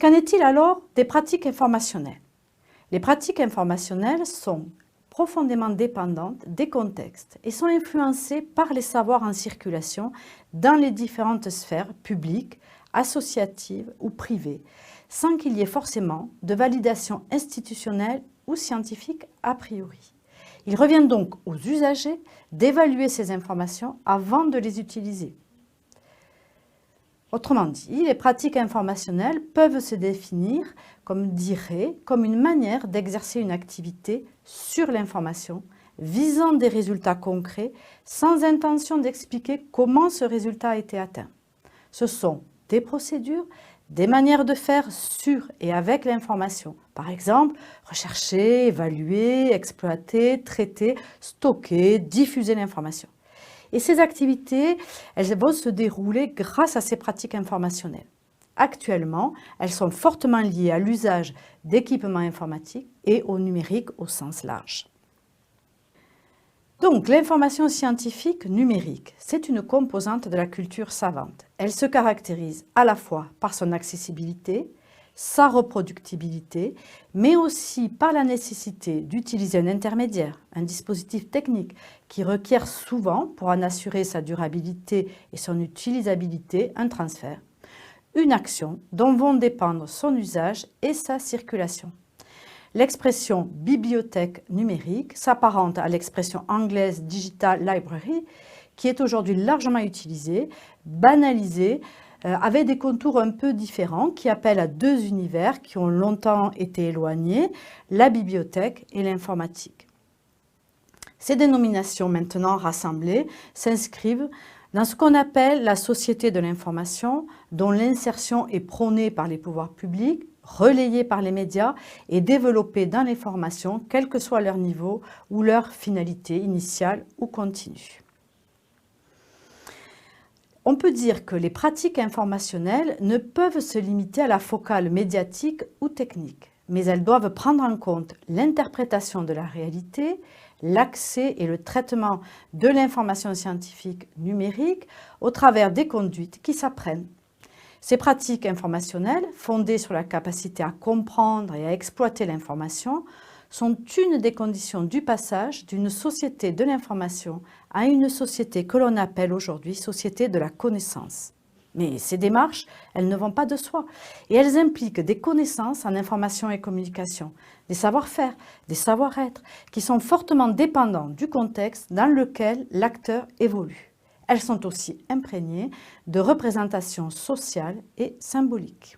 Qu'en est-il alors des pratiques informationnelles? Les pratiques informationnelles sont profondément dépendantes des contextes et sont influencées par les savoirs en circulation dans les différentes sphères publiques, associatives ou privées, sans qu'il y ait forcément de validation institutionnelle ou scientifique a priori. Il revient donc aux usagers d'évaluer ces informations avant de les utiliser. Autrement dit, les pratiques informationnelles peuvent se définir comme une manière d'exercer une activité sur l'information, visant des résultats concrets, sans intention d'expliquer comment ce résultat a été atteint. Ce sont des procédures, des manières de faire sur et avec l'information. Par exemple, rechercher, évaluer, exploiter, traiter, stocker, diffuser l'information. Et ces activités, elles vont se dérouler grâce à ces pratiques informationnelles. Actuellement, elles sont fortement liées à l'usage d'équipements informatiques et au numérique au sens large. Donc, l'information scientifique numérique, c'est une composante de la culture savante. Elle se caractérise à la fois par son accessibilité, sa reproductibilité, mais aussi par la nécessité d'utiliser un intermédiaire, un dispositif technique qui requiert souvent, pour en assurer sa durabilité et son utilisabilité, un transfert, une action dont vont dépendre son usage et sa circulation. L'expression bibliothèque numérique s'apparente à l'expression anglaise Digital Library, qui est aujourd'hui largement utilisée, banalisée, avec des contours un peu différents qui appellent à deux univers qui ont longtemps été éloignés, la bibliothèque et l'informatique. Ces dénominations maintenant rassemblées s'inscrivent dans ce qu'on appelle la société de l'information, dont l'insertion est prônée par les pouvoirs publics, relayée par les médias et développée dans les formations, quel que soit leur niveau ou leur finalité initiale ou continue. On peut dire que les pratiques informationnelles ne peuvent se limiter à la focale médiatique ou technique, mais elles doivent prendre en compte l'interprétation de la réalité, l'accès et le traitement de l'information scientifique numérique au travers des conduites qui s'apprennent. Ces pratiques informationnelles, fondées sur la capacité à comprendre et à exploiter l'information, sont une des conditions du passage d'une société de l'information à une société que l'on appelle aujourd'hui société de la connaissance. Mais ces démarches, elles ne vont pas de soi et elles impliquent des connaissances en information et communication, des savoir-faire, des savoir-être qui sont fortement dépendants du contexte dans lequel l'acteur évolue. Elles sont aussi imprégnées de représentations sociales et symboliques.